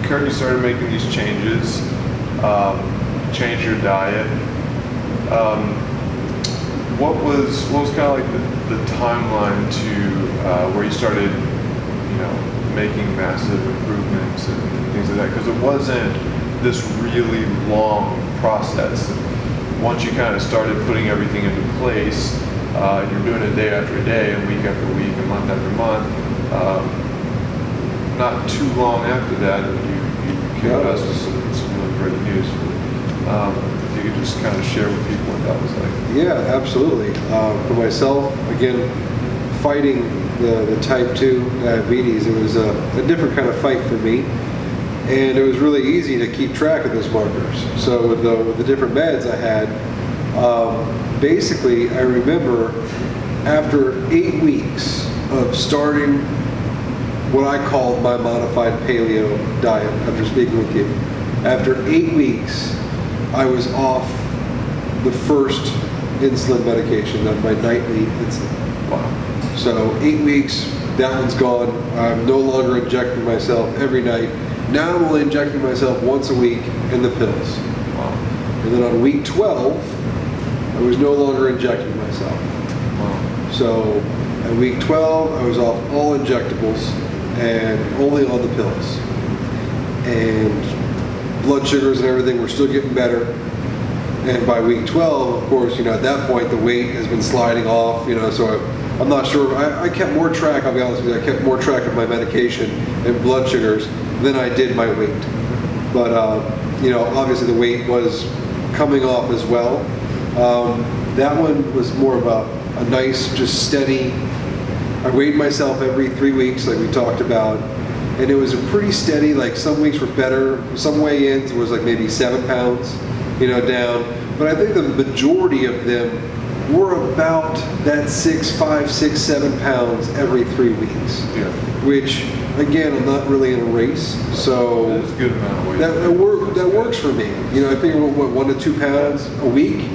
Kurt, you started making these changes, changed your diet. What was kind of like the timeline to where you started, making massive improvements and things like that? Because it wasn't this really long process. Once you kind of started putting everything into place, you're doing it day after day, and week after week, and month after month. Not too long after that, you came to us with some really great news. If you could just kind of share with people what that was like. Yeah, absolutely. For myself, again, fighting the type 2 diabetes, it was a different kind of fight for me. And it was really easy to keep track of those markers. So with the different meds I had, basically I remember after 8 weeks of starting what I called my modified paleo diet, after speaking with you, after 8 weeks I was off the first insulin medication, my nightly insulin. Wow. So 8 weeks, that one's gone. I'm no longer injecting myself every night. Now I'm only injecting myself once a week in the pills. Wow. And then on week 12, I was no longer injecting myself. Wow. So at week 12, I was off all injectables and only on the pills. And blood sugars and everything were still getting better. And by week 12, of course, at that point, the weight has been sliding off, so I'm not sure. I kept more track, I'll be honest with you, I kept more track of my medication and blood sugars than I did my weight. But, obviously the weight was coming off as well. That one was more of a nice, just steady, I weighed myself every 3 weeks, like we talked about, and it was a pretty steady, like some weeks were better, some weigh-ins was like maybe 7 pounds, down. But I think the majority of them were about that 5, 6, 7 pounds every 3 weeks. Yeah. Which, again, I'm not really in a race, so That's a good amount of weight. that works for me. I think what 1 to 2 pounds a week.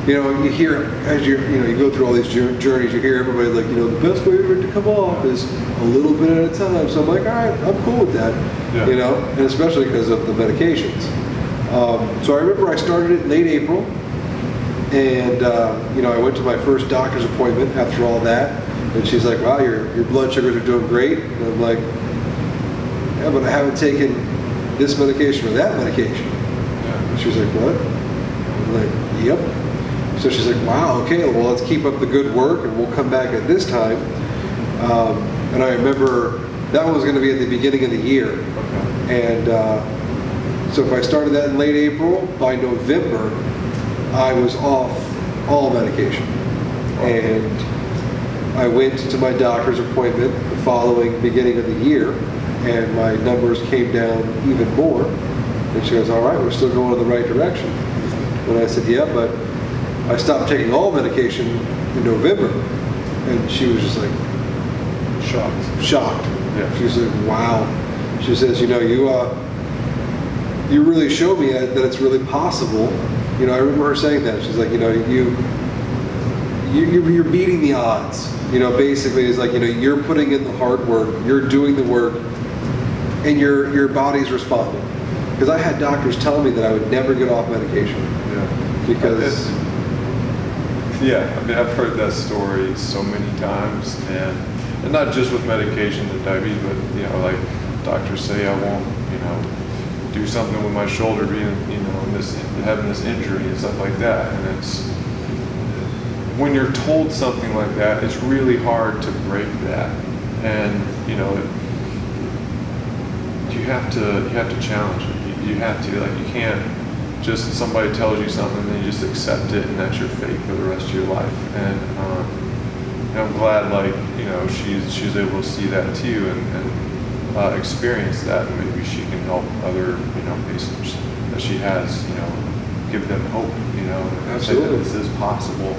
You hear as you go through all these journeys, you hear everybody like, the best way for it to come off is a little bit at a time. So I'm like, all right, I'm cool with that. Yeah. And especially because of the medications. So I remember I started it in late April, and I went to my first doctor's appointment after all that, and she's like, wow, your blood sugars are doing great. And I'm like, yeah, but I haven't taken this medication or that medication. Yeah. And she's like, what? I'm like, yep. So she's like, wow, okay, well, let's keep up the good work, and we'll come back at this time. And I remember that one was going to be at the beginning of the year. Okay. And so if I started that in late April, by November, I was off all medication. And I went to my doctor's appointment the following beginning of the year, and my numbers came down even more. And she goes, all right, we're still going in the right direction. And I said, yeah, but I stopped taking all medication in November. And she was just like, shocked. Yeah. She was like, wow. She says, you really showed me that it's really possible. I remember her saying that. She's like, you're beating the odds. Basically, it's like, you're putting in the hard work, you're doing the work, and your body's responding. Because I had doctors tell me that I would never get off medication. Yeah. Because I've heard that story so many times, and not just with medication and diabetes, but like doctors say I won't, do something with my shoulder being, having this injury and stuff like that. And it's, when you're told something like that, it's really hard to break that. And, you have to challenge it. You have to, you can't just, somebody tells you something and you just accept it and that's your fate for the rest of your life. And I'm glad, she's able to see that too and experience that, and maybe she can help other, patients that she has, give them hope, and say that this is possible,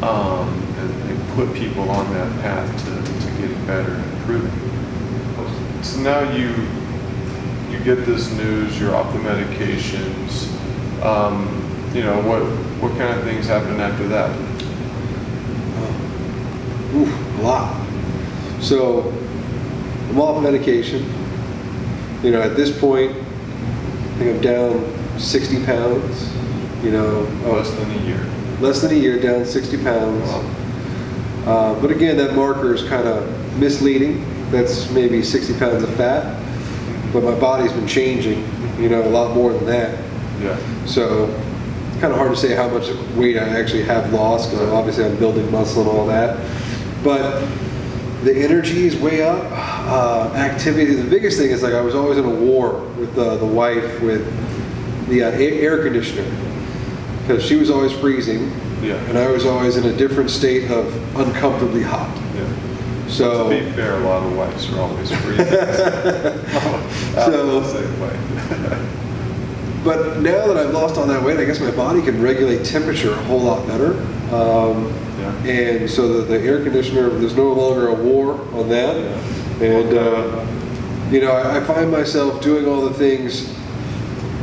and put people on that path to getting better and improving. So now you get this news, you're off the medications, what kind of things happen after that? A lot. So I'm off medication, You know, at this point, I think I'm down 60 pounds. You know, Less than a year. less than a year, down 60 pounds. Wow. But again, that marker is kind of misleading. That's maybe 60 pounds of fat, but my body's been changing, you know, a lot more than that. Yeah. So it's kind of hard to say how much weight I actually have lost, because obviously I'm building muscle and all that. But the energy is way up. Activity, the biggest thing is, like, I was always in a war with the wife with the air conditioner, because she was always freezing. Yeah. And I was always in a different state of uncomfortably hot. Yeah. So, to be fair, a lot of wives are always freezing. So- the same way. but now that I've lost all that weight, I guess my body can regulate temperature a whole lot better. Yeah. And so the air conditioner, there's no longer a war on that. Yeah. And, you know, I find myself doing all the things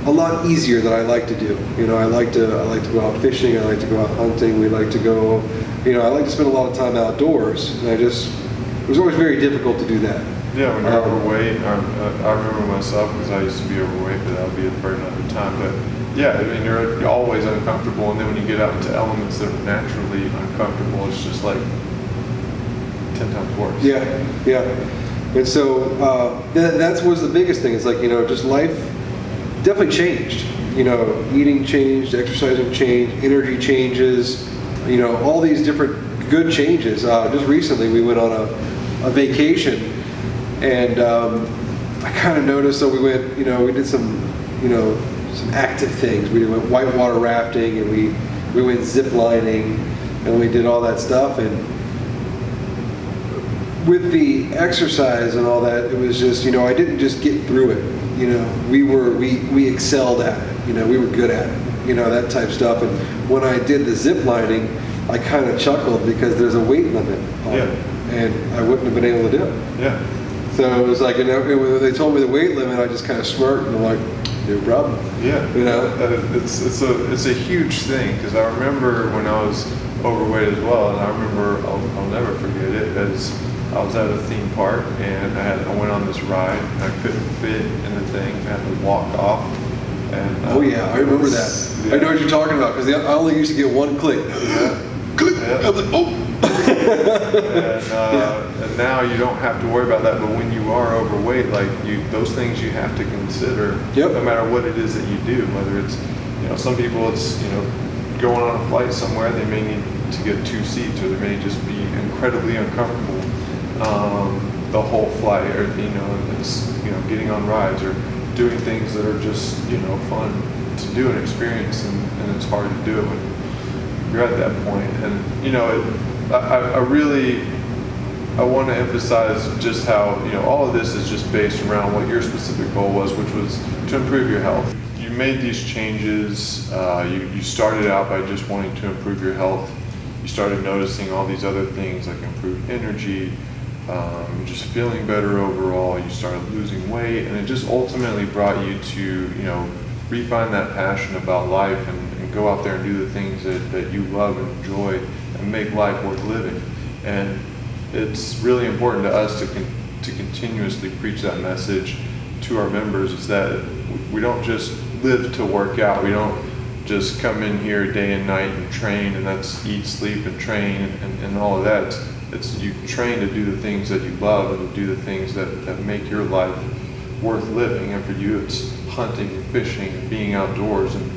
a lot easier that I like to do. You know, I like to go out fishing. I like to go out hunting. We like to go, you know, I like to spend a lot of time outdoors. And it was always very difficult to do that. Yeah, when you're overweight, I remember myself, because I used to be overweight, but that would be for another time. But yeah, I mean, you're always uncomfortable, and then when you get out into elements that are naturally uncomfortable, it's just like 10 times worse. Yeah, yeah. And so that was the biggest thing. It's like, you know, just life definitely changed. You know, eating changed, exercising changed, energy changes, you know, all these different good changes. Just recently we went on a vacation, and I kind of noticed, so we went, you know, we did some, you know, some active things. We went whitewater rafting, and we went zip lining, and we did all that stuff. And with the exercise and all that, it was just, you know, I didn't just get through it. You know, we excelled at it. You know, we were good at it. You know, that type stuff. And when I did the zip lining, I kind of chuckled, because there's a weight limit on it, and I wouldn't have been able to do it. Yeah. So it was like, you know, when they told me the weight limit, I just kind of smirked, and I'm like, no problem. Yeah. You know, It's a huge thing, because I remember when I was overweight as well, and I remember, I'll never forget it, as I was at a theme park, and I went on this ride, and I couldn't fit in the thing. I had to walk off. And, oh yeah, I remember that. Yeah. I know what you're talking about, because I only used to get one click. Yeah. Click. Yeah. I was like, oh. And now you don't have to worry about that. But when you are overweight, like those things you have to consider. Yep. No matter what it is that you do, whether it's, you know, some people it's, you know, going on a flight somewhere, they may need to get 2 seats, or they may just be incredibly uncomfortable the whole flight, or, you know, it's, you know, getting on rides or doing things that are just, you know, fun to do and experience, and it's hard to do it when you're at that point. And, you know, I want to emphasize just how, you know, all of this is just based around what your specific goal was, which was to improve your health. You made these changes. You started out by just wanting to improve your health. You started noticing all these other things, like improved energy, just feeling better overall. You started losing weight, and it just ultimately brought you to, you know, refine that passion about life, and go out there and do the things that you love and enjoy, and make life worth living. And it's really important to us to continuously preach that message to our members, is that we don't just live to work out. We don't just come in here day and night and train, and that's eat, sleep, and train, and all of that. It's you train to do the things that you love, and to do the things that make your life worth living. And for you, it's hunting and fishing and being outdoors, and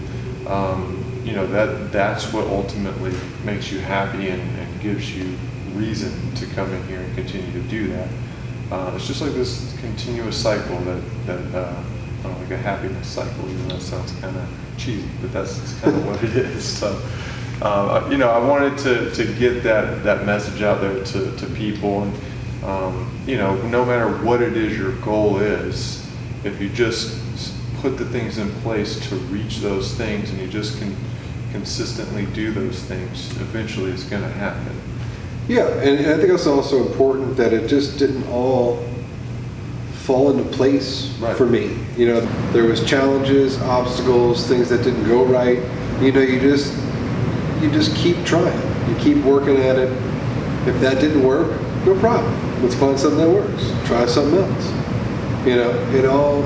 you know, that's what ultimately makes you happy and gives you reason to come in here and continue to do that. It's just like this continuous cycle that like a happiness cycle, even though it sounds kind of cheesy, but that's kind of what it is. So, you know, I wanted to get that message out there to people, and you know, no matter what it is your goal is, if you just put the things in place to reach those things, and you just can consistently do those things, eventually it's going to happen. Yeah, and I think it's also important that it just didn't all fall into place for me. You know, there was challenges, obstacles, things that didn't go right. You know, you just keep trying. You keep working at it. If that didn't work, no problem. Let's find something that works. Try something else. You know,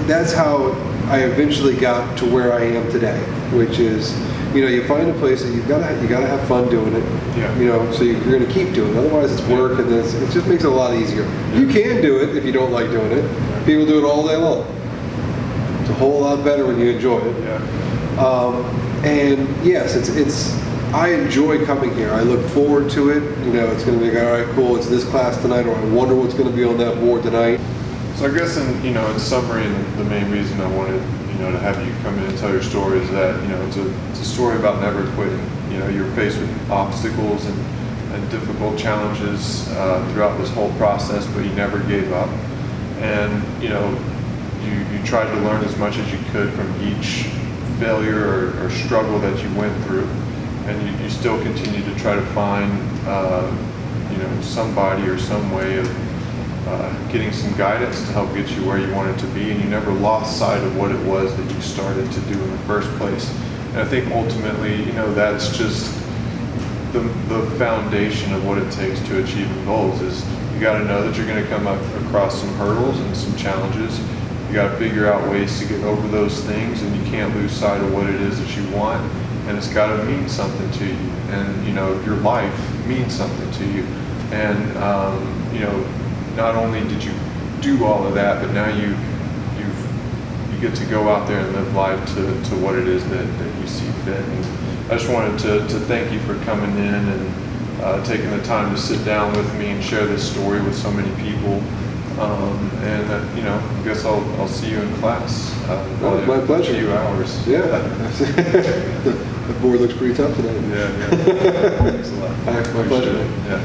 that's how I eventually got to where I am today, which is, you know, you find a place that you gotta have fun doing it. Yeah. You know, so you're gonna keep doing it. Otherwise, it's work, and it just makes it a lot easier. You can do it if you don't like doing it. People do it all day long. It's a whole lot better when you enjoy it. Yeah. And yes, I enjoy coming here. I look forward to it. You know, it's going to be like, all right, cool. It's this class tonight, or I wonder what's going to be on that board tonight. So I guess in summary, and the main reason I wanted, to have you come in and tell your story is that, it's a story about never quitting. You're faced with obstacles and difficult challenges throughout this whole process, but you never gave up. And, you tried to learn as much as you could from each failure or struggle that you went through. And you still continue to try to find, somebody or some way of getting some guidance to help get you where you wanted to be, and you never lost sight of what it was that you started to do in the first place. And I think ultimately, that's just the foundation of what it takes to achieving goals. Is you got to know that you're going to come up across some hurdles and some challenges. You got to figure out ways to get over those things, and you can't lose sight of what it is that you want. And it's got to mean something to you, and your life means something to you. And not only did you do all of that, but now you get to go out there and live life to what it is that you see fit. And I just wanted to thank you for coming in and taking the time to sit down with me and share this story with so many people. And I guess I'll see you in class. My pleasure. In a few hours. Yeah. The board looks pretty tough today. Yeah. Thanks a lot. My pleasure. Yeah.